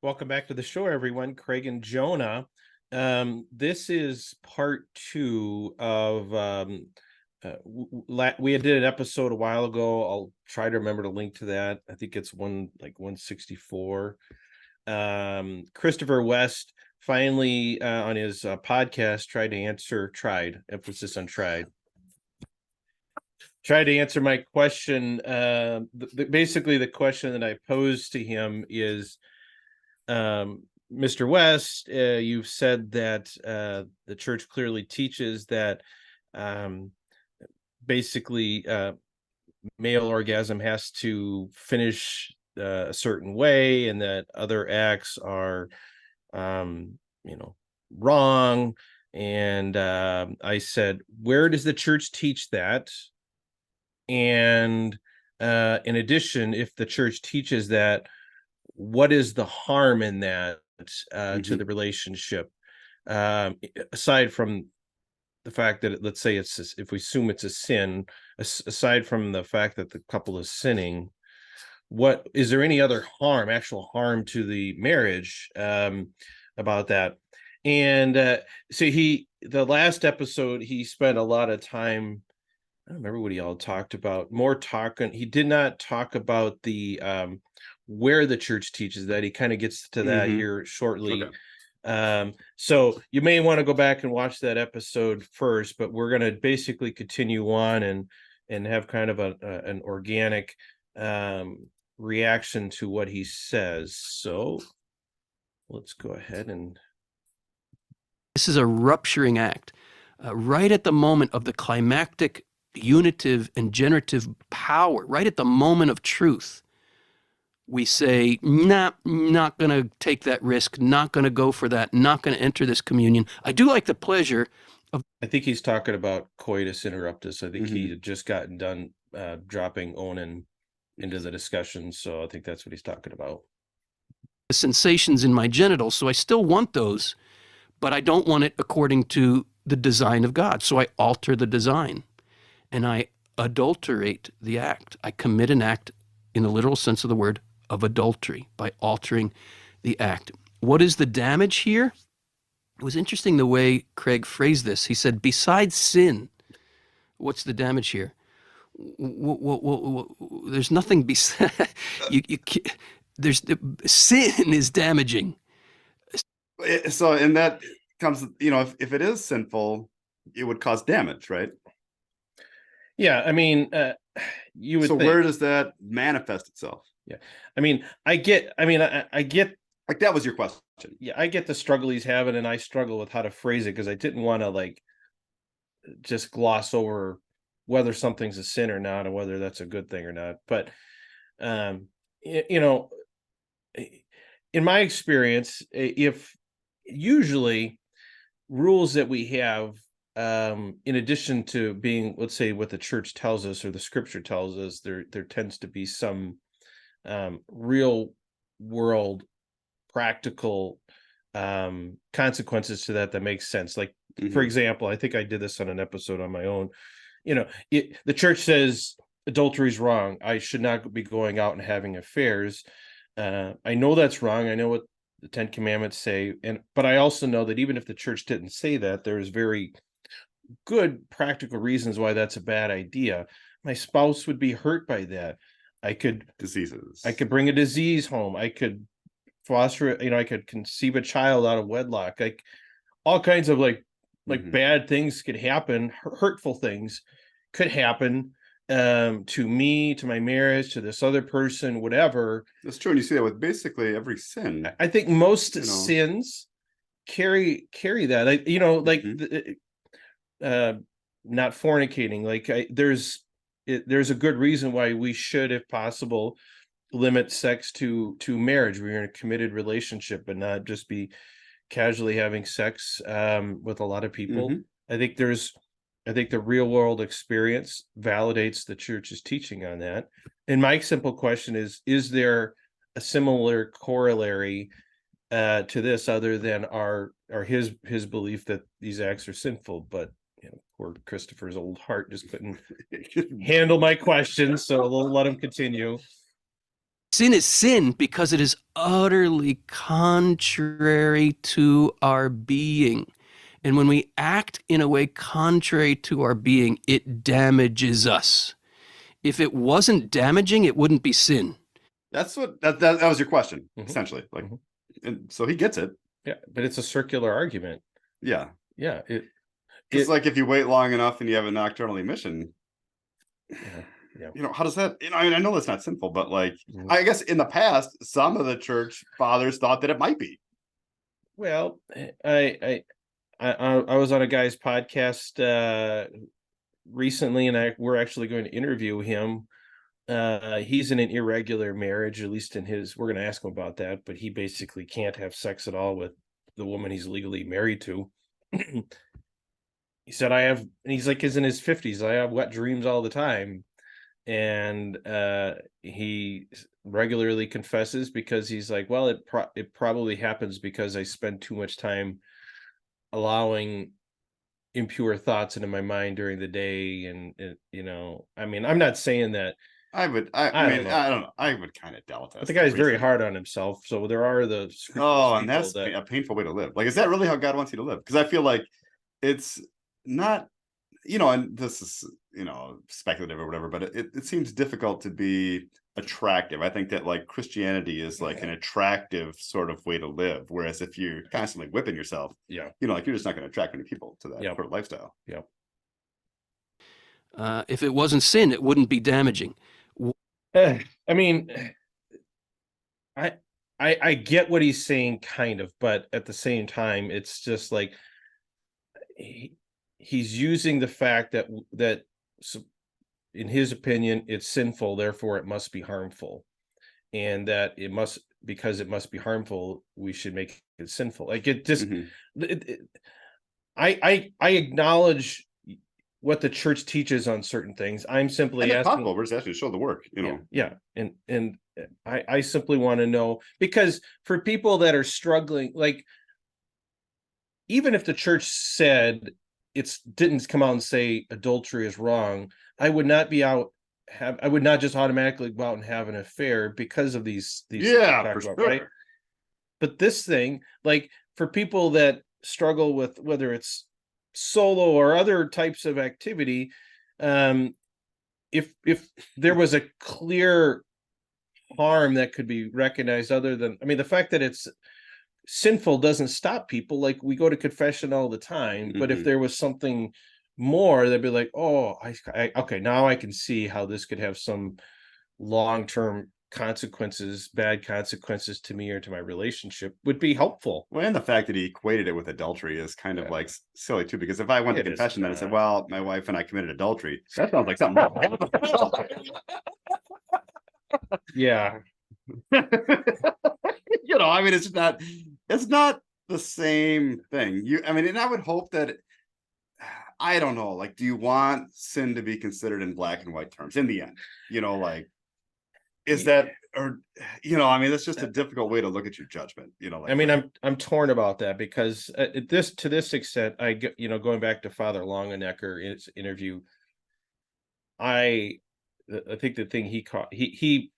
Welcome back to the show, everyone. Craig and Jonah. This is part two of we had did an episode a while ago. I'll try to remember to link to that. I think it's 164. Christopher West finally on his podcast tried, emphasis on tried to answer my question. Basically the question that I posed to him is, Mr. West, you've said that the church clearly teaches that basically male orgasm has to finish a certain way, and that other acts are wrong. And I said, where does the church teach that? And in addition, if the church teaches that, what is the harm in that to the relationship, aside from the fact that let's say if we assume it's a sin, aside from the fact that the couple is sinning, what is there any other actual harm to the marriage about that? And so the last episode, he spent a lot of time. I don't remember what he all talked about. He did not talk about the where the church teaches that. He kind of gets to that here shortly. Okay. So you may want to go back and watch that episode first, but we're going to basically continue on and have kind of an organic reaction to what he says. So let's go ahead and. This is a rupturing act. Right at the moment of the climactic unitive and generative power, right at the moment of truth, we say, nah, not going to take that risk, not going to go for that, not going to enter this communion. I do like the pleasure of... I think he's talking about coitus interruptus. I think he had just gotten done dropping Onan into the discussion, so I think that's what he's talking about. The sensations in my genitals, so I still want those, but I don't want it according to the design of God, so I alter the design. And I adulterate the act. I commit an act in the literal sense of the word of adultery by altering the act. What is the damage here? It was interesting the way Craig phrased this. He said, besides sin, what's the damage here? There's nothing besides... sin is damaging. So, and that comes, if it is sinful, it would cause damage, right? Yeah, I mean, you would. So where does that manifest itself? Yeah, I mean, I get. Like, that was your question. Yeah, I get the struggle he's having, and I struggle with how to phrase it because I didn't want to just gloss over whether something's a sin or not, and whether that's a good thing or not. But, in my experience, if usually rules that we have, in addition to being, let's say, what the church tells us or the scripture tells us, there tends to be some real world practical consequences to that makes sense. Like, for example, I think I did this on an episode on my own. The church says adultery is wrong. I should not be going out and having affairs. I know that's wrong. I know what the Ten Commandments say, but I also know that even if the church didn't say that, there's very good practical reasons why that's a bad idea. My spouse would be hurt by that. I could bring a disease home. I could foster, I could conceive a child out of wedlock. Like, all kinds of bad things could happen. Hurtful things could happen to me, to my marriage, to this other person, whatever. That's true. And you see that with basically every sin. I think most sins carry that. Not fornicating. There's a good reason why we should, if possible, limit sex to marriage. We're in a committed relationship, but not just be casually having sex with a lot of people. I think the real world experience validates the church's teaching on that. And my simple question is there a similar corollary to this other than his belief that these acts are sinful? But poor Christopher's old heart just couldn't handle my question, so we'll let him continue. Sin is sin because it is utterly contrary to our being. And when we act in a way contrary to our being, it damages us. If it wasn't damaging, it wouldn't be sin. That's what that was your question, Mhm. essentially. Like, Mhm. and so he gets it. Yeah, but it's a circular argument. Yeah. Yeah, Because like if you wait long enough and you have a nocturnal emission, yeah. how does that, I mean, I know that's not sinful, but like, Mhm. I guess in the past, some of the church fathers thought that it might be. Well, I was on a guy's podcast recently, and we're actually going to interview him. He's in an irregular marriage, at least in his. We're going to ask him about that, but he basically can't have sex at all with the woman he's legally married to. He said, and he's like, he's in his 50s. I have wet dreams all the time. And he regularly confesses because he's like, well, it probably happens because I spend too much time allowing impure thoughts into my mind during the day. And I mean, I'm not saying that. I mean, I don't know, I don't know. I would kind of doubt but that's the the guy's very reason. hard on himself. So there are the scrupulous Oh, and people that's that. a painful way to live. Like, is that really how God wants you to live? Because I feel like it's not, and this is, speculative or whatever, but it seems difficult to be attractive. I think that like Christianity is like an attractive sort of way to live. Whereas if you're constantly whipping yourself, Yeah, like you're just not going to attract many people to that yeah, sort of lifestyle. yeah. If it wasn't sin, it wouldn't be damaging. I mean, I, I get what he's saying, kind of, but at the same time, it's just like he's using the fact that in his opinion it's sinful, therefore it must be harmful, and that because it must be harmful, we should make it sinful. Like it just, Mhm. I acknowledge what the church teaches on certain things. I'm And simply that's asking. possible. We're just asking to show the work, Yeah, and I simply want to know, because for people that are struggling, like, even if the church said it's didn't come out and say adultery is wrong, I would not be out I would not just automatically go out and have an affair because of these things we Yeah, talk for about, right? sure. But this thing, like, for people that struggle with whether it's solo or other types of activity, um, if there was a clear harm that could be recognized, other than, I mean, the fact that it's sinful doesn't stop people. Like, we go to confession all the time, but if Mhm. there was something more, they'd be like, oh, okay, now I can see how this could have some long-term consequences, bad consequences to me or to my relationship, would be helpful. Well, and the fact that he equated it with adultery is kind of like silly too, because if I went to It is confession then and said, not. "Well, my wife and I committed adultery," that sounds like something. Yeah. I mean, it's not the same thing. I mean, and I would hope that, I don't know, like, do you want sin to be considered in black and white terms in the end? Like, is that, or, I mean, that's just a difficult way to look at your judgment, I like, mean, I'm torn about that, because to this extent, going back to Father Longenecker's interview, I I think the thing he caught he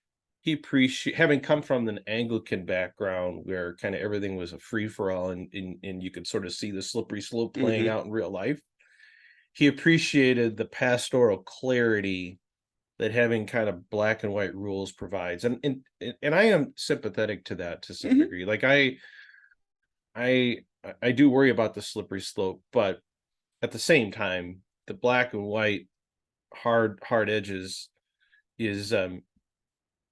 appreciate, having come from an Anglican background where kind of everything was a free for all, and you could sort of see the slippery slope playing Mhm. out in real life. He appreciated the pastoral clarity that having kind of black and white rules provides, and I am sympathetic to that to some Mhm. degree. Like, I I do worry about the slippery slope, but at the same time, the black and white hard edges is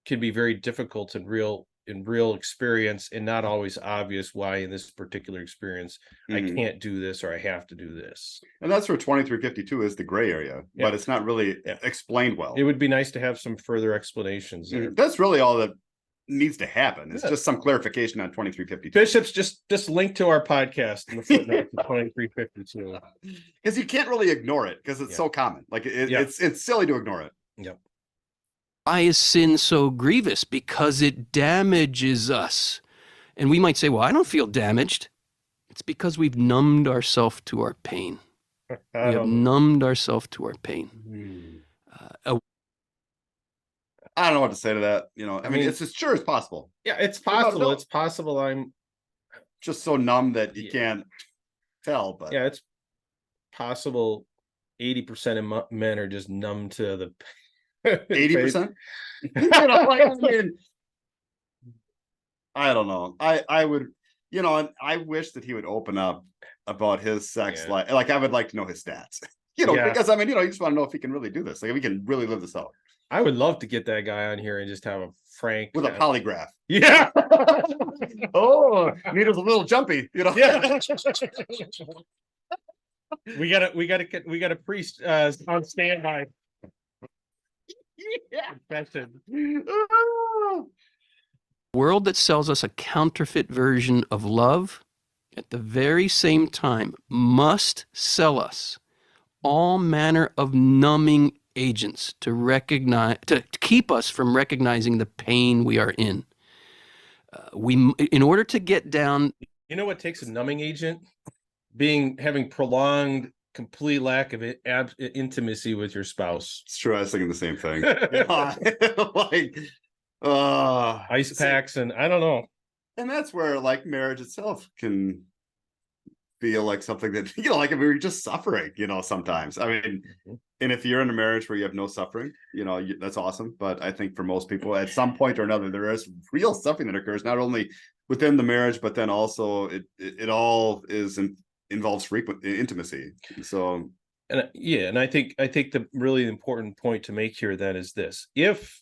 can be very difficult in real experience, and not always obvious why in this particular experience I Mhm. can't do this or I have to do this. And that's where 2352 is the gray area, Yeah, but it's not really yeah. explained It well. would be nice to have some further explanations there. That's really all that needs to happen. It's Yeah. just some clarification on 2352. Bishops, just link to our podcast in the footnote to 2352. Because you can't really ignore it because it's Yeah. so common. Like Yeah. it's silly to ignore it. Yep. Why is sin so grievous? Because it damages us. And we might say, well, I don't feel damaged. It's because we've numbed ourselves to our pain. We have numbed ourselves to our pain. I don't know what to say to that. I mean, mean, it's as sure as possible. yeah, it's Without a possible. doubt. It's possible. I'm Just so numb that you Yeah. can't tell. But Yeah, it's possible. 80% of men are just numb to the 80%. I mean, I don't know. I would, and I wish that he would open up about his sex Yeah. life. Like, I would like to know his stats. Yeah. Because I mean, you just want to know if he can really do this. Like, if he can really live this out I would love to get that guy on here and just have a frank with a polygraph. Yeah. Oh, needle's a little jumpy. Yeah. we got a priest on standby. Yeah. Confession. World that sells us a counterfeit version of love at the very same time must sell us all manner of numbing agents to keep us from recognizing the pain we are in. In order to get down. You know what takes a numbing agent? Having prolonged complete lack of intimacy with your spouse. It's true. I was thinking the same thing. Ice packs, and I don't know. And that's where like marriage itself can feel like something that, like if we were just suffering, sometimes. I mean, and if you're in a marriage where you have no suffering, that's awesome. But I think for most people, at some point or another, there is real suffering that occurs, not only within the marriage, but then also it all involves frequent intimacy. So, and I think the really important point to make here then is this: if,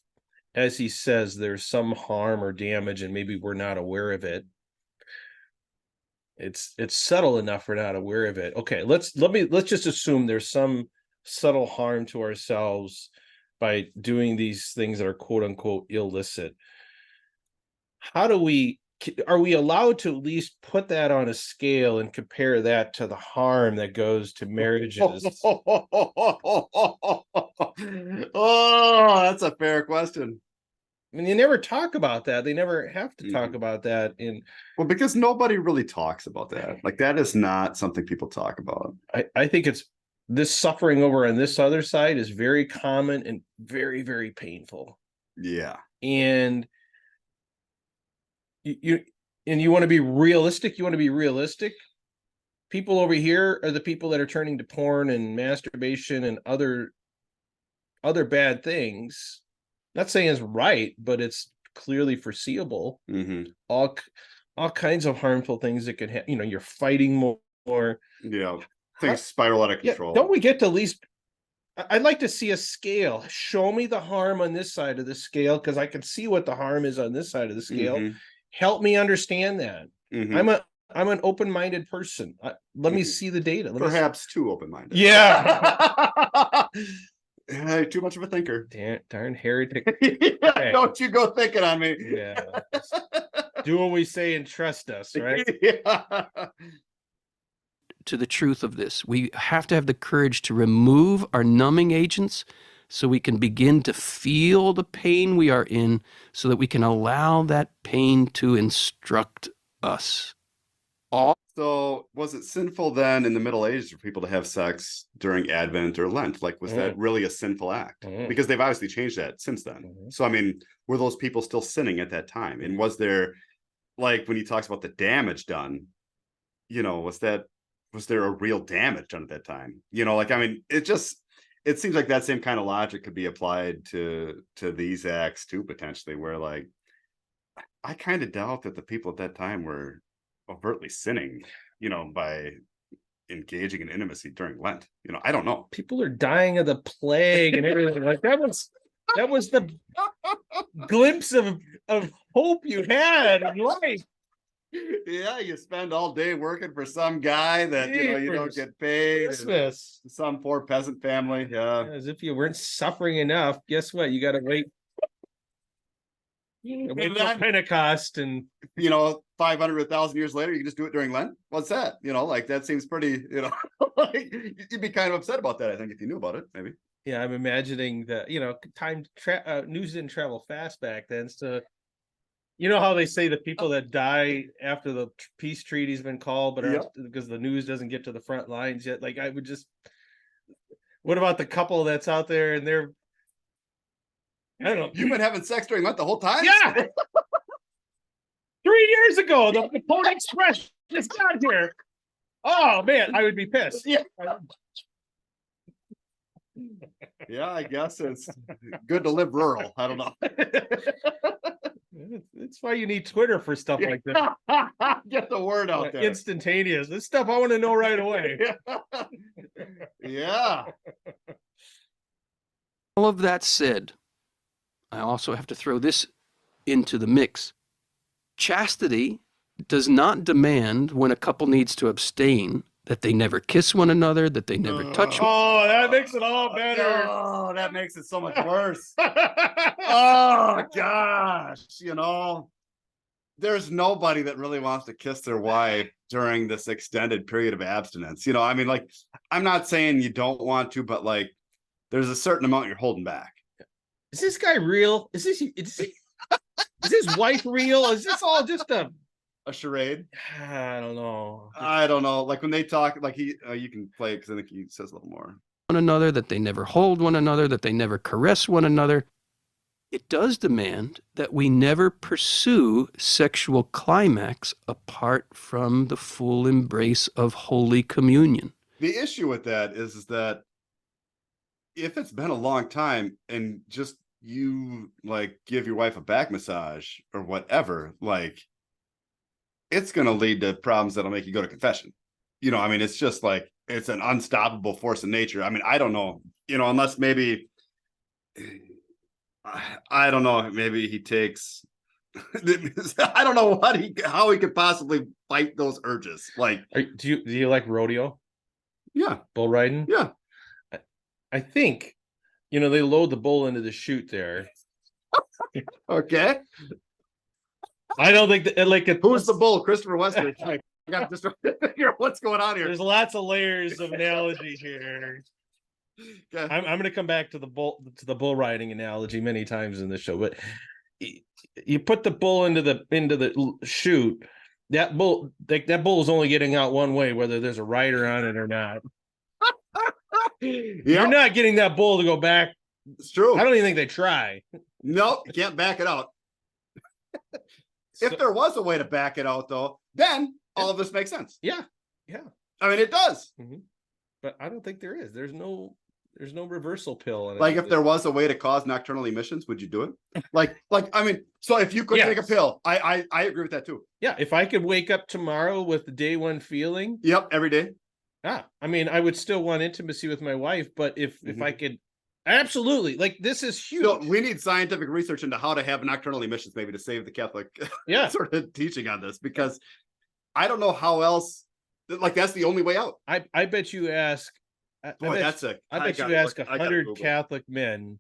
as he says, there's some harm or damage, and maybe we're not aware of it, it's subtle enough we're not aware of it. Okay, let's just assume there's some subtle harm to ourselves by doing these things that are quote unquote illicit. Are we allowed to at least put that on a scale and compare that to the harm that goes to marriages? Oh, that's a fair question. I mean, they never talk about that. They never have to talk about that well, because nobody really talks about that. Like, that is not something people talk about. I think it's this suffering over on this other side is very common and very, very painful. Yeah. And you want to be realistic. You want to be realistic. People over here are the people that are turning to porn and masturbation and other bad things. Not saying it's right, but it's clearly foreseeable. All kinds of harmful things that could happen. You're fighting more. Yeah, things spiral out of control. Don't we get to at least? I'd like to see a scale. Show me the harm on this side of the scale, because I can see what the harm is on this side of the scale. Help me understand that. I'm an open-minded person. Let me see the data. Perhaps too open-minded. Yeah. Too much of a thinker. Darn heretic. Yeah, don't you go thinking on me. Yeah. Do what we say and trust us, right? Yeah. To the truth of this, we have to have the courage to remove our numbing agents so we can begin to feel the pain we are in, so that we can allow that pain to instruct us. So was it sinful then in the Middle Ages for people to have sex during Advent or Lent? Like, was that really a sinful act? Because they've obviously changed that since then. So, I mean, were those people still sinning at that time? And was there, like, when he talks about the damage done, was there a real damage done at that time? Like, I mean, it seems like that same kind of logic could be applied to these acts too, potentially, where, like, I kind of doubt that the people at that time were overtly sinning, by engaging in intimacy during Lent. I don't know. People are dying of the plague and everything. Like, that was the glimpse of hope you had in life. Yeah, you spend all day working for some guy that you don't get paid. Christmas. Some poor peasant family. Yeah. As if you weren't suffering enough. Guess what? You got to wait. Wait for Pentecost, and 500 or 1,000 years later, you can just do it during Lent. What's that? Like, that seems pretty. Like, you'd be kind of upset about that, I think, if you knew about it. Maybe. Yeah, I'm imagining that. News didn't travel fast back then, so. How they say the people that die after the peace treaty's been called, but because the news doesn't get to the front lines yet. Like, I would just. What about the couple that's out there and they're I don't know. You've been having sex during Lent the whole time? Yeah. 3 years ago, the Pony Express just got here. Oh man, I would be pissed. Yeah. Yeah, I guess it's good to live rural. I don't know. That's why you need Twitter for stuff like that. Get the word out there. Instantaneous. This stuff I want to know right away. Yeah. All of that said, I also have to throw this into the mix. Chastity does not demand, when a couple needs to abstain, that they never kiss one another, that they never touch one. Oh, that makes it all better. Oh, that makes it so much worse. Oh gosh, there's nobody that really wants to kiss their wife during this extended period of abstinence. I mean, like, I'm not saying you don't want to, but like, there's a certain amount you're holding back. Is this guy real? Is his wife real? Is this all just a charade? I don't know. Like when they talk, like you can play it because I think he says a little more. One another, that they never hold one another, that they never caress one another. It does demand that we never pursue sexual climax apart from the full embrace of Holy Communion. The issue with that is that if it's been a long time and just you like give your wife a back massage or whatever, like, it's going to lead to problems that'll make you go to confession. I mean, it's just like, it's an unstoppable force of nature. I mean, I don't know, unless maybe, I don't know, maybe he takes, I don't know how he could possibly fight those urges. Like, do you like rodeo? Yeah. Bull riding? Yeah. I think, they load the bull into the chute there. Okay. I don't think that, who's the bull? Christopher Western. I got just figure out what's going on here. There's lots of layers of analogy here. Okay. I'm going to come back to the bull riding analogy many times in the show, but you put the bull into the chute. That bull is only getting out one way, whether there's a rider on it or not. Yep. You're not getting that bull to go back. It's true. I don't even think they try. Nope, you can't back it out. If there was a way to back it out, though, then all of this makes sense. Yeah. I mean, it does. Mm-hmm. But I don't think there is. There's no reversal pill. Like, if there was a way to cause nocturnal emissions, would you do it? Like, I mean, so if you could take a pill, I agree with that too. Yeah, if I could wake up tomorrow with the day one feeling. Yep, every day. I mean, I would still want intimacy with my wife, but if I could, absolutely. Like, this is huge. So we need scientific research into how to have nocturnal emissions, maybe, to save the Catholic sort of teaching on this, because I don't know how else. Like, that's the only way out. I bet you ask. I bet you ask 100 Catholic men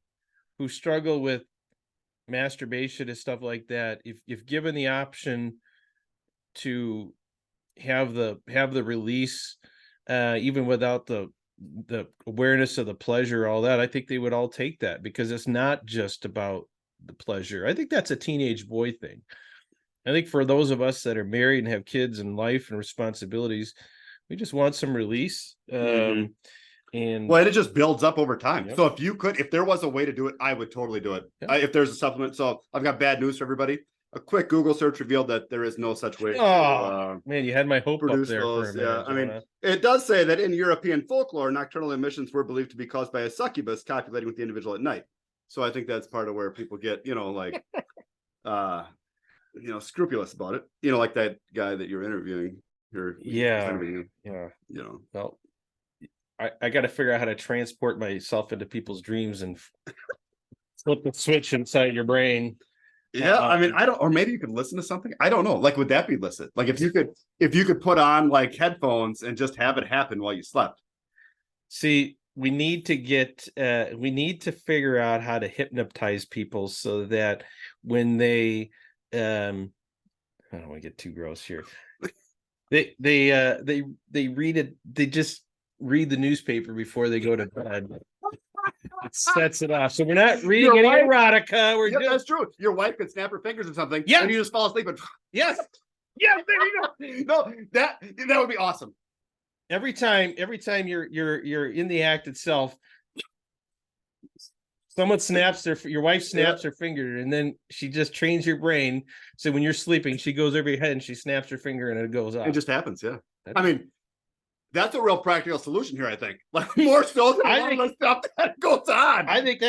who struggle with masturbation and stuff like that. If given the option to have the release, even without the awareness of the pleasure, all that, I think they would all take that, because it's not just about the pleasure. I think that's a teenage boy thing. I think for those of us that are married and have kids and life and responsibilities, we just want some release. And it just builds up over time. Yep. So if there was a way to do it, I would totally do it. Yep. If there's a supplement. So I've got bad news for everybody. A quick Google search revealed that there is no such way. Man, you had my hope up there those. for a minute. I mean, it does say that in European folklore, nocturnal emissions were believed to be caused by a succubus copulating with the individual at night. So I think that's part of where people get, scrupulous about it. Like that guy that you're interviewing. Well, I got to figure out how to transport myself into people's dreams and flip the switch inside your brain. Yeah, I mean, I don't, or maybe you could listen to something. I don't know. Like, would that be licit? Like, if you could put on like headphones and just have it happen while you slept. See, we need to figure out how to hypnotize people so that when they, I don't want to get too gross here. They read it. They just read the newspaper before they go to bed. It sets it off. So we're not reading any erotica. That's true. Your wife could snap her fingers or something. Yeah. And you just fall asleep. And yes. There you go. No, that would be awesome. Every time you're in the act itself, Someone snaps your wife snaps her finger, and then she just trains your brain. So when you're sleeping, she goes over your head and she snaps her finger and it goes off. It just happens. Yeah. I mean, that's a real practical solution here, I think. Like more so than all the stuff that goes on. I think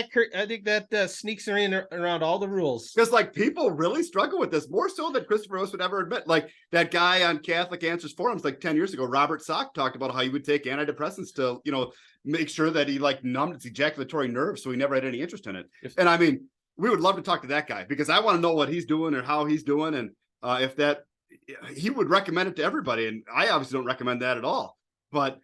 that sneaks around all the rules. Because like people really struggle with this more so than Christopher Ross would ever admit. Like that guy on Catholic Answers forums like 10 years ago, Robert Sock, talked about how he would take antidepressants to, make sure that he like numbed his ejaculatory nerves so he never had any interest in it. And I mean, we would love to talk to that guy because I want to know what he's doing or how he's doing, and if that he would recommend it to everybody. And I obviously don't recommend that at all. But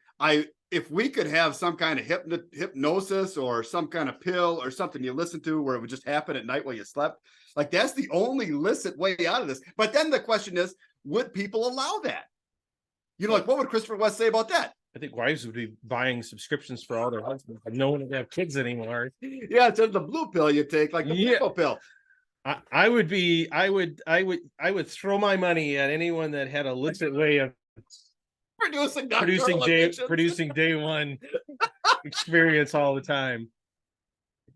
if we could have some kind of hypnosis or some kind of pill or something you listen to where it would just happen at night while you slept, like that's the only licit way out of this. But then the question is, would people allow that? Like what would Christopher West say about that? I think wives would be buying subscriptions for all their husbands, but no one would have kids anymore. Yeah, it's the blue pill you take, like the purple pill. I would throw my money at anyone that had a licit way of producing day one experience all the time.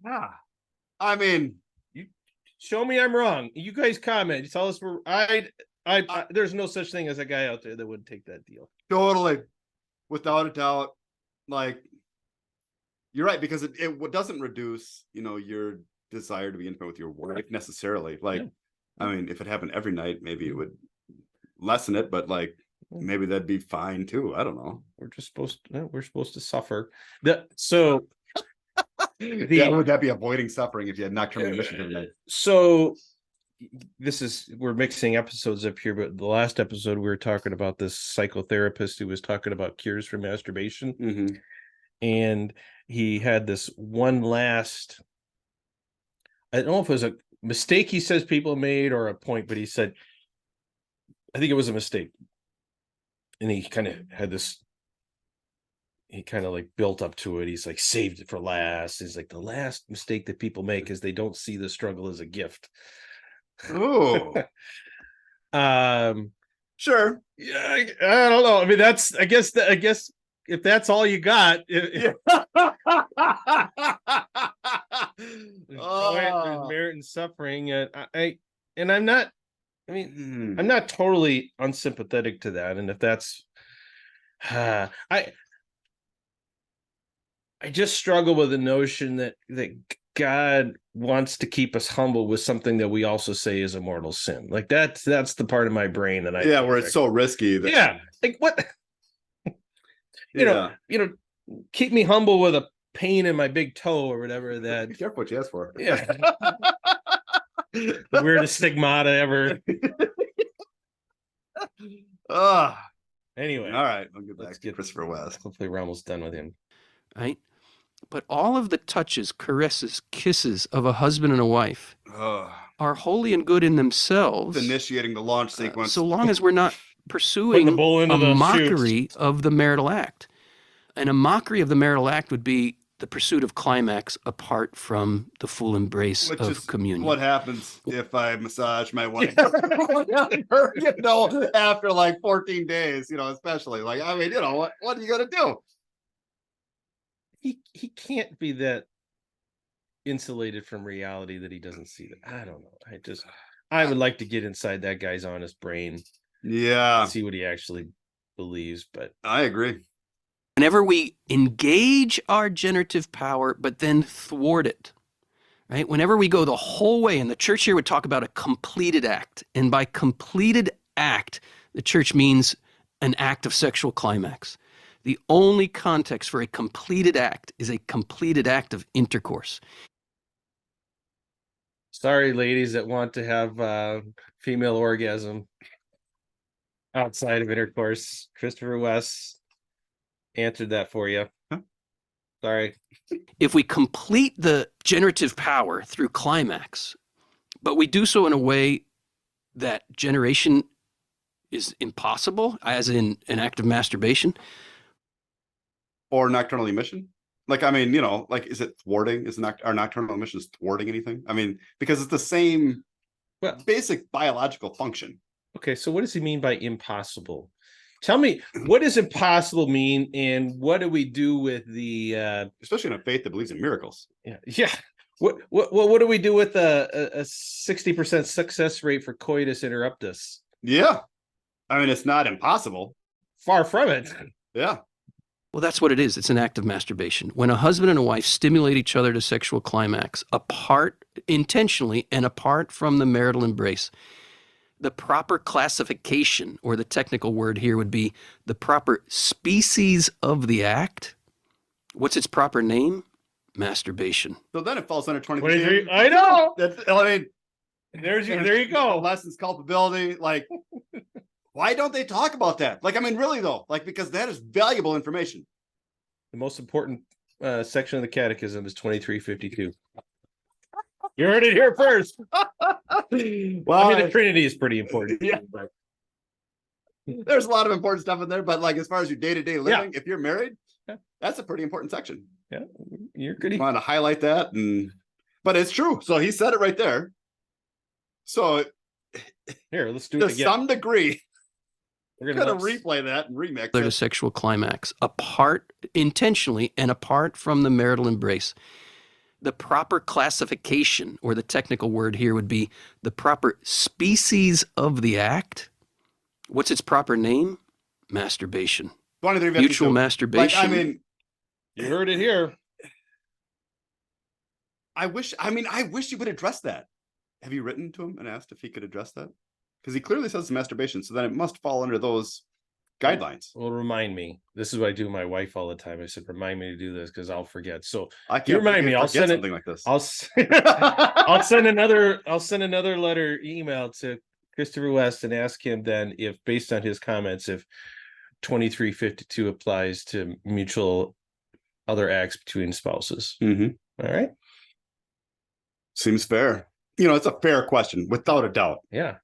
Yeah, I mean, you show me I'm wrong. You guys comment. You tell us there's no such thing as a guy out there that would take that deal. Totally, without a doubt. Like you're right, because it doesn't reduce your desire to be intimate with your wife necessarily. Like, yeah. I mean, if it happened every night, maybe it would lessen it, but like. Maybe that'd be fine too. I don't know. We're supposed to suffer. Would that be avoiding suffering if you had nocturnal emission every night? So we're mixing episodes up here, but the last episode we were talking about this psychotherapist who was talking about cures for masturbation. Mm-hmm. And he had this one last, I don't know if it was a mistake he says people made or a point, but he said, I think it was a mistake. And he kind of had this, he kind of like built up to it. He's like, saved it for last. He's like, the last mistake that people make is they don't see the struggle as a gift. Oh. Sure. Yeah, I don't know. I mean, I guess if that's all you got, there's merit in suffering. And I'm not, I mean, I'm not totally unsympathetic to that. And if that's, I just struggle with the notion that God wants to keep us humble with something that we also say is a mortal sin. Like that's the part of my brain that where it's so risky. Like what, you know, keep me humble with a pain in my big toe or whatever. That be careful what you ask for. Yeah. The weirdest stigmata ever. Anyway, all right, I'll get back to Christopher West. Hopefully we're almost done with him. Right? But all of the touches, caresses, kisses of a husband and a wife are holy and good in themselves. Initiating the launch sequence. So long as we're not pursuing a mockery of the marital act. And a mockery of the marital act would be the pursuit of climax apart from the full embrace of communion. What happens if I massage my wife? After like 14 days, especially. Like, I mean, what are you gonna do? He can't be that insulated from reality that he doesn't see that. I don't know. I would like to get inside that guy's honest brain. Yeah. See what he actually believes, but I agree. Whenever we engage our generative power, but then thwart it, right? Whenever we go the whole way, and the church here would talk about a completed act. And by completed act, the church means an act of sexual climax. The only context for a completed act is a completed act of intercourse. Sorry, ladies that want to have female orgasm outside of intercourse. Christopher West answered that for you. Huh? Sorry. If we complete the generative power through climax, but we do so in a way that generation is impossible, as in an act of masturbation. Or nocturnal emission. Like, I mean, like, is it thwarting? Are nocturnal emissions thwarting anything? I mean, because it's the same basic biological function. Okay, so what does he mean by impossible? Tell me, what does impossible mean, and what do we do with the especially in a faith that believes in miracles? Yeah. What do we do with a 60% success rate for coitus interruptus? Yeah. I mean, it's not impossible. Far from it. Yeah. Well, that's what it is. It's an act of masturbation. When a husband and a wife stimulate each other to sexual climax, apart intentionally and apart from the marital embrace, the proper classification, or the technical word here would be the proper species of the act. What's its proper name? Masturbation. So then it falls under 23. I know. I mean, there you go. Lessons, culpability. Like, why don't they talk about that? Like, I mean, really though, like, because that is valuable information. The most important section of the catechism is 2352. You heard it here first. Well, I mean, the Trinity is pretty important. Yeah. But there's a lot of important stuff in there, but like, as far as your day-to-day living, if you're married, that's a pretty important section. Yeah, you're good. You want to highlight that, but it's true. So he said it right there. So here, let's do it again. To some degree, we're gonna replay that and remix it. A sexual climax, apart intentionally and apart from the marital embrace. The proper classification, or the technical word here would be the proper species of the act. What's its proper name? Masturbation. Mutual masturbation. Like, I mean, you heard it here. I wish you would address that. Have you written to him and asked if he could address that? Because he clearly says it's masturbation, so then it must fall under those guidelines. Well, remind me. This is what I do with my wife all the time. I said, remind me to do this because I'll forget. So I can't you remind me. I'll send something like this. I'll send another letter email to Christopher West and ask him then if, based on his comments, if 2352 applies to mutual other acts between spouses. Mm-hmm. All right. Seems fair. You know, it's a fair question, without a doubt. Yeah.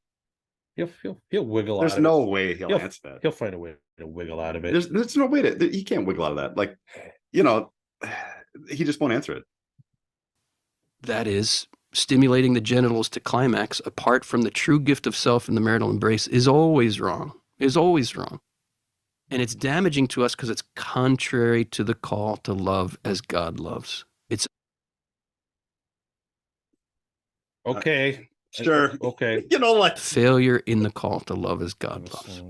He'll wiggle There's out of no it. way he'll answer that. He'll find a way to wiggle out of it. There's no way he can't wiggle out of that. Like, you know, he just won't answer it. That is, stimulating the genitals to climax apart from the true gift of self in the marital embrace is always wrong. Is always wrong. And it's damaging to us because it's contrary to the call to love as God loves. It's okay. Sure. Okay. You know, like failure in the call to love as God loves.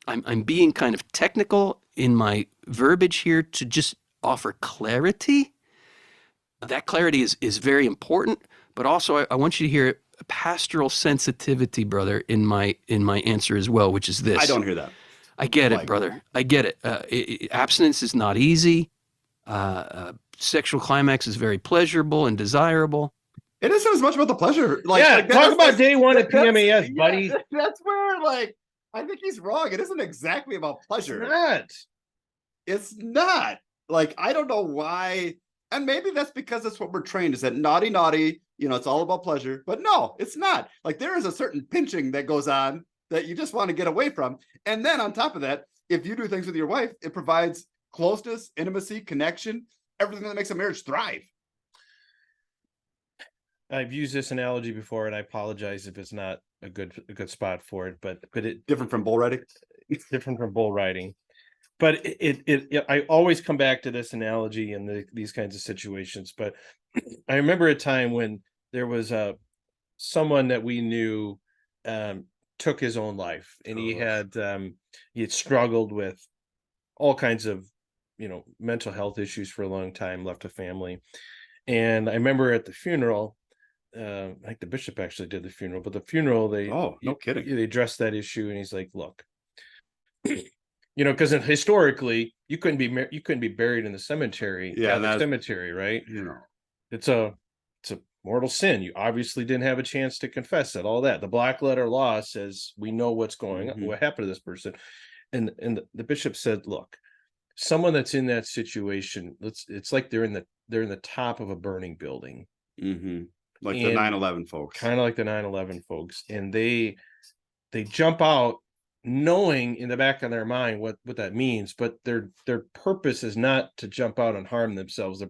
I'm being kind of technical in my verbiage here to just offer clarity. That clarity is very important, but also I want you to hear pastoral sensitivity, brother, in my answer as well, which is this. I don't hear that. I get it, brother. I get it. Abstinence is not easy. Sexual climax is very pleasurable and desirable. It isn't as much about the pleasure. Talk about day one at PMAS, buddy. That's where, like, I think he's wrong. It isn't exactly about pleasure. It's not. Like, I don't know why. And maybe that's because that's what we're trained, is that naughty, you know, it's all about pleasure. But no, it's not. Like, there is a certain pinching that goes on that you just want to get away from. And then on top of that, if you do things with your wife, it provides closeness, intimacy, connection, everything that makes a marriage thrive. I've used this analogy before, and I apologize if it's not a good spot for it, but it different from bull riding. It's different from bull riding, but I always come back to this analogy in these kinds of situations. But I remember a time when there was someone that we knew took his own life, and he had struggled with all kinds of mental health issues for a long time, left a family, and I remember at the funeral. I think the bishop actually did the funeral, but the funeral no kidding, they addressed that issue, and he's like, look, because historically you couldn't be buried in the cemetery, cemetery, right? It's a mortal sin. You obviously didn't have a chance to confess it, all that. The black letter law says we know what's going on, what happened to this person, and the bishop said, look, someone that's in that situation, it's like they're in the top of a burning building. Like the 9/11 folks, kind of like the 9/11 folks, and they jump out knowing in the back of their mind what that means, but their purpose is not to jump out and harm themselves.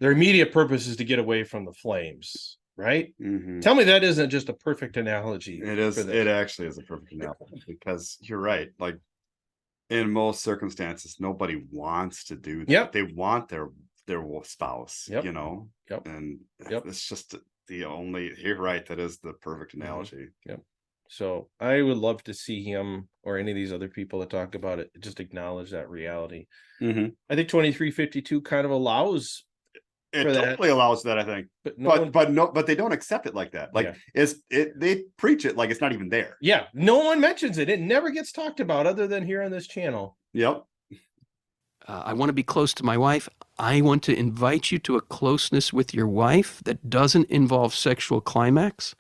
Their immediate purpose is to get away from the flames, right? Tell me that isn't just a perfect analogy. It is. It actually is a perfect analogy, because you're right. Like, in most circumstances, nobody wants to do that. They want their their spouse, Yep. you know? Yep. And Yep. it's just the only, you're right, that is the perfect analogy. Yep. So I would love to see him or any of these other people that talk about it just acknowledge that reality. Mm-hmm. I think 2352 kind of allows It for that, totally allows that, I think. but no one, But they don't accept it like that. Like Yeah. they preach it like it's not even there. yeah, no one mentions it. It never gets talked about other than here on this channel. Yep. I want to be close to my wife. I want to invite you to a closeness with your wife that doesn't involve sexual climax.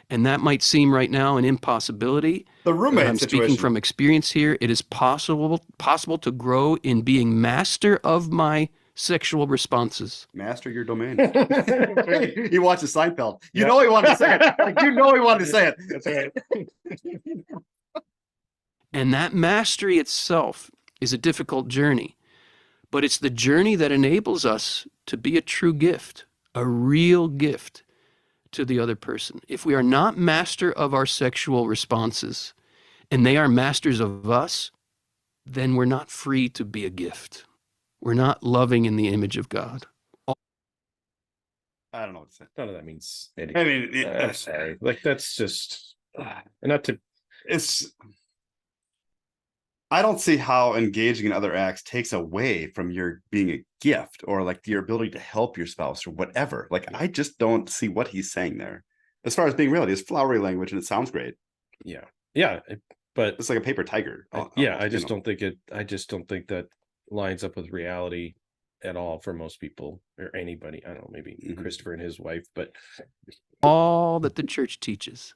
And that might seem right now an impossibility. The roommate I'm situation. speaking from experience here. It is possible to grow in being master of my sexual responses. Master your domain. He watches Seinfeld. You Yep. know he wanted to say it. Like, you know he wanted to say it. That's right. And that mastery itself is a difficult journey. But it's the journey that enables us to be a true gift, a real gift to the other person. If we are not master of our sexual responses and they are masters of us, then we're not free to be a gift. We're not loving in the image of God. I don't know what to say. None of that means I mean, I'm sorry. Like that's just not to. it's. I don't see how engaging in other acts takes away from your being a gift or like your ability to help your spouse or whatever. Like, I just don't see what he's saying there. As far as being reality, it's flowery language and it sounds great. Yeah, but It's like a paper tiger. yeah, almost, I just don't think it. I just don't think that lines up with reality at all for most people or anybody. I don't know, maybe Christopher and his wife, but all that the church teaches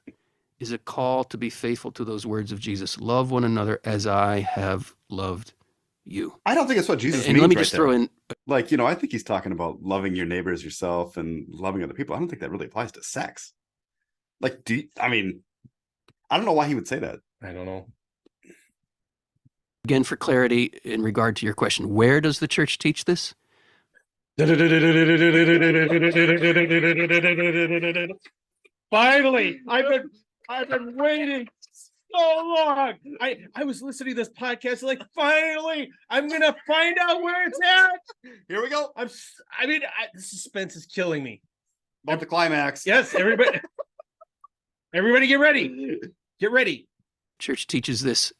is a call to be faithful to those words of Jesus. Love one another as I have loved you. I don't think it's what Jesus and means. Let me right just there. throw in, Like, you know, I think he's talking about loving your neighbor as yourself and loving other people. I don't think that really applies to sex. Like, I mean, I don't know why he would say that. I don't know. Again, for clarity in regard to your question, where does the church teach this? Finally, I've been waiting so long. I was listening to this podcast like, finally, I'm gonna find out where it's at. Here we go. The suspense is killing me. About the climax. Yes, everybody get ready. Get ready. Church teaches this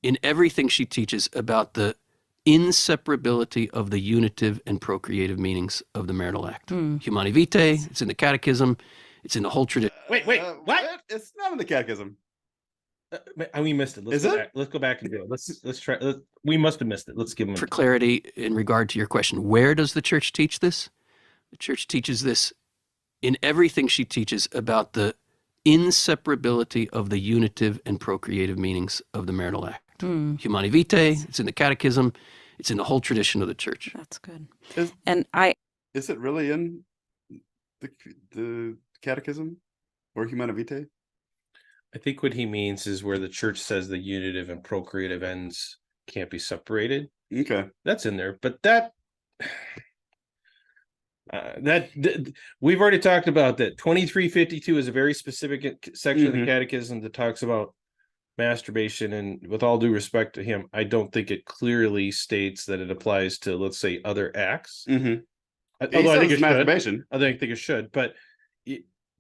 in everything she teaches about the inseparability of the unitive and procreative meanings of the marital act. Humani Vitae, it's in the catechism, it's in the whole tradition. Wait, what? It's not in the catechism. We missed it. Let's go back and do it. Let's try. We must have missed it. Let's give them For clarity in regard to your question, where does the church teach this? The church teaches this in everything she teaches about the inseparability of the unitive and procreative meanings of the marital act. Humani Vitae, it's in the catechism, it's in the whole tradition of the church. That's good. Is it really in the catechism or Humani Vitae? I think what he means is where the church says the unitive and procreative ends can't be separated. Okay. That's in there, but we've already talked about that. 2352 is a very specific section of the catechism that talks about masturbation, and with all due respect to him, I don't think it clearly states that it applies to, let's say, other acts. Although I think it's masturbation. I think it should, but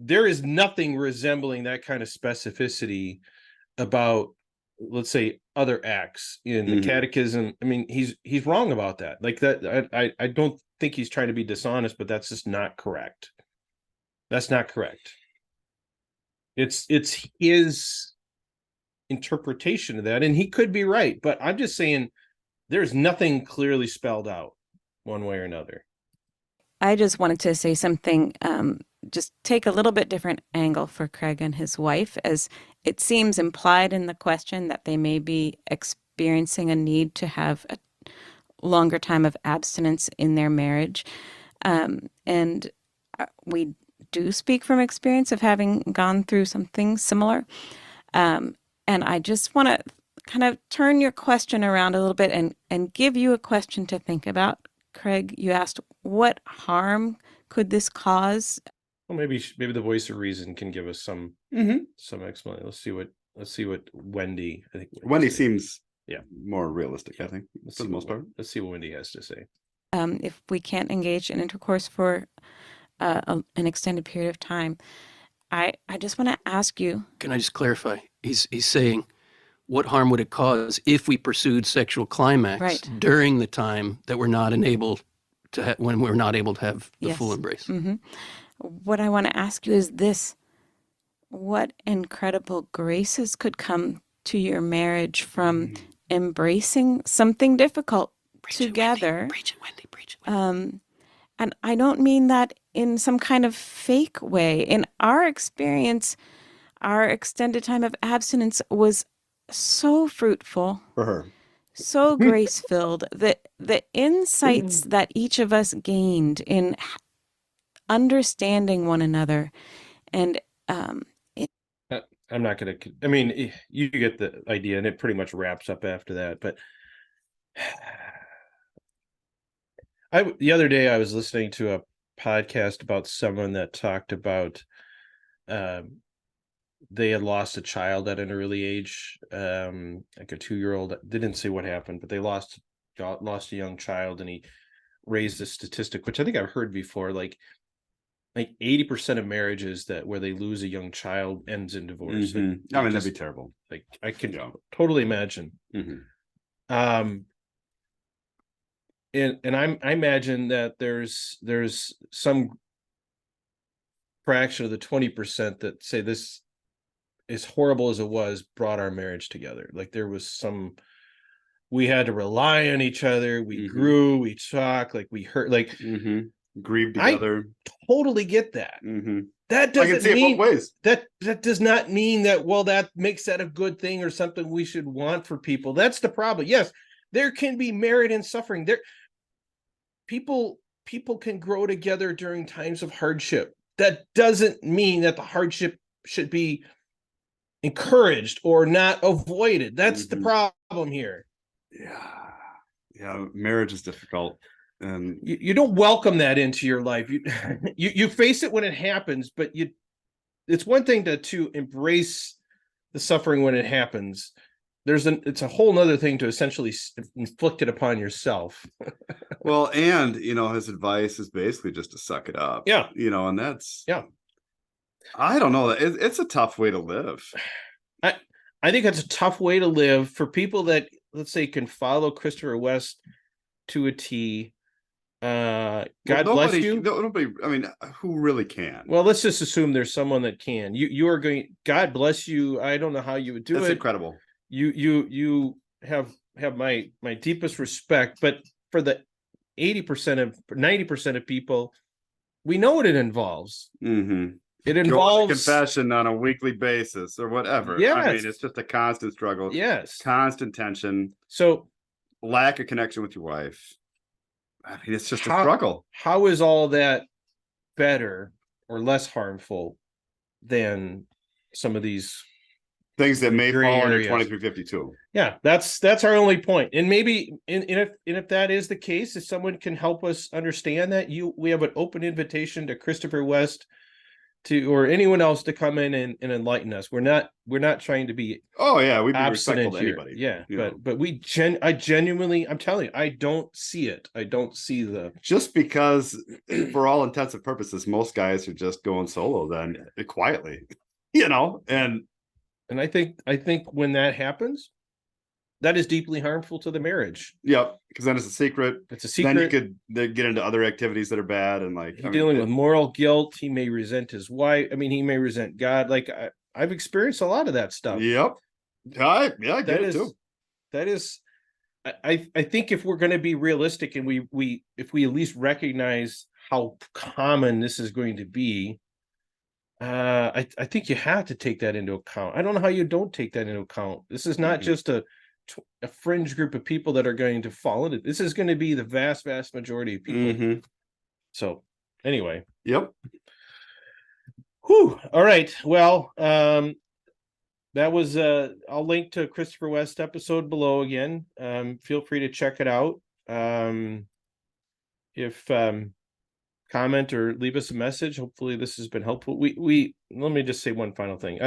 there is nothing resembling that kind of specificity about, let's say, other acts in the catechism. I mean, he's wrong about that. Like that, I don't think he's trying to be dishonest, but that's just not correct. That's not correct. It's his interpretation of that, and he could be right, but I'm just saying there's nothing clearly spelled out one way or another. I just wanted to say something, just take a little bit different angle for Craig and his wife, as it seems implied in the question that they may be experiencing a need to have a longer time of abstinence in their marriage. And we do speak from experience of having gone through something similar. And I just want to kind of turn your question around a little bit and give you a question to think about. Craig, you asked, what harm could this cause? Well, maybe the voice of reason can give us some explanation. Let's see what Wendy. I think Wendy seems Yeah. more realistic, I think, Let's for the most part. Let's see what Wendy has to say. if we can't engage in intercourse for an extended period of time. I just want to ask you. Can I just clarify? He's saying, what harm would it cause if we pursued sexual climax Right. during the time that we're not enabled to when we're not able to have the Yes. full embrace? Mm-hmm. What I want to ask you is this: what incredible graces could come to your marriage from embracing something difficult together? Preach it, Wendy. Preach it, Wendy. And I don't mean that in some kind of fake way. In our experience, our extended time of abstinence was so fruitful, For her. so grace filled. The insights that each of us gained in understanding one another, and I'm not going to, I mean, you get the idea, and it pretty much wraps up after that. But the other day I was listening to a podcast about someone that talked about they had lost a child at an early age, like a 2-year-old. They didn't say what happened, but they lost a young child, and he raised a statistic, which I think I've heard before, like 80% of marriages that where they lose a young child ends in divorce. I mean, that'd be terrible. Like I can totally imagine. And I imagine that there's some fraction of the 20% that say this, as horrible as it was, brought our marriage together. Like there was we had to rely on each other. We grew, we talked, like we hurt, like grieved together. I totally get that. That doesn't I can see mean it both ways. That does not mean that, well, that makes that a good thing or something we should want for people. That's the problem. Yes, there can be merit in suffering. People can grow together during times of hardship. That doesn't mean that the hardship should be encouraged or not avoided. That's the problem here. Yeah, marriage is difficult, and you don't welcome that into your life. You face it when it happens, but it's one thing to embrace the suffering when it happens. It's a whole nother thing to essentially inflict it upon yourself. Well, and his advice is basically just to suck it up. Yeah. And that's I don't know. It's a tough way to live. I think that's a tough way to live for people that, let's say, can follow Christopher West to a T. God bless you. Nobody. I mean, who really can? Well, let's just assume there's someone that can. You are going. God bless you. I don't know how you would do it. That's incredible. You have my deepest respect. But for the 90% of people, we know what it involves. It involves confession on a weekly basis or whatever. Yes. I mean, it's just a constant struggle. Yes. Constant tension. So lack of connection with your wife. I mean, it's just a struggle. How is all that better or less harmful than some of these things that may fall under areas? 2352? Yeah, that's our only point. And maybe if that is the case, if someone can help us understand that, we have an open invitation to Christopher West or anyone else to come in and enlighten us. We're not trying to be we'd be respectful to anybody. Yeah, but I genuinely, I'm telling you, I don't see it. I don't see just because for all intents and purposes, most guys are just going solo then quietly, and I think when that happens, that is deeply harmful to the marriage. Yep, because then it's a secret. It's a secret. Then you could get into other activities that are bad, and dealing with moral guilt. He may resent his wife. I mean, he may resent God. Like I've experienced a lot of that stuff. Yep. I get it too. That is, I think if we're going to be realistic and if we at least recognize how common this is going to be, I think you have to take that into account. I don't know how you don't take that into account. This is not just a fringe group of people that are going to fall into. This is going to be the vast majority of people. So anyway. Yep. Whew. All right. Well, that was I'll link to Christopher West episode below again. Feel free to check it out. If comment or leave us a message. Hopefully this has been helpful. We let me just say one final thing.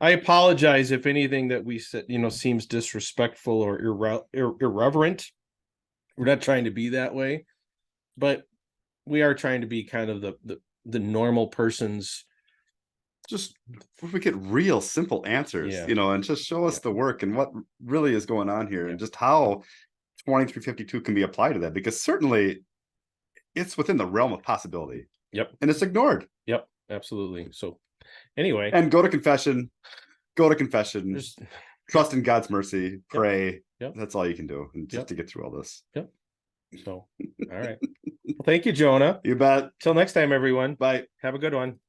I apologize if anything that we said, seems disrespectful or irreverent. We're not trying to be that way. but we are trying to be kind of the normal person's. Just if we get real simple answers, Yeah. and just show us Yeah. the work and what really is going on here, Yeah. and just how 2352 can be applied to that, because certainly it's within the realm of possibility. Yep. And it's ignored. Yep. Absolutely. So anyway, And go to confession, just trust in God's mercy, pray. Yep. That's all you can do, and just Yep. to get through all this. Yep. So, all right. Well, thank you, Jonah. You bet. Till next time, everyone. Bye. Have a good one.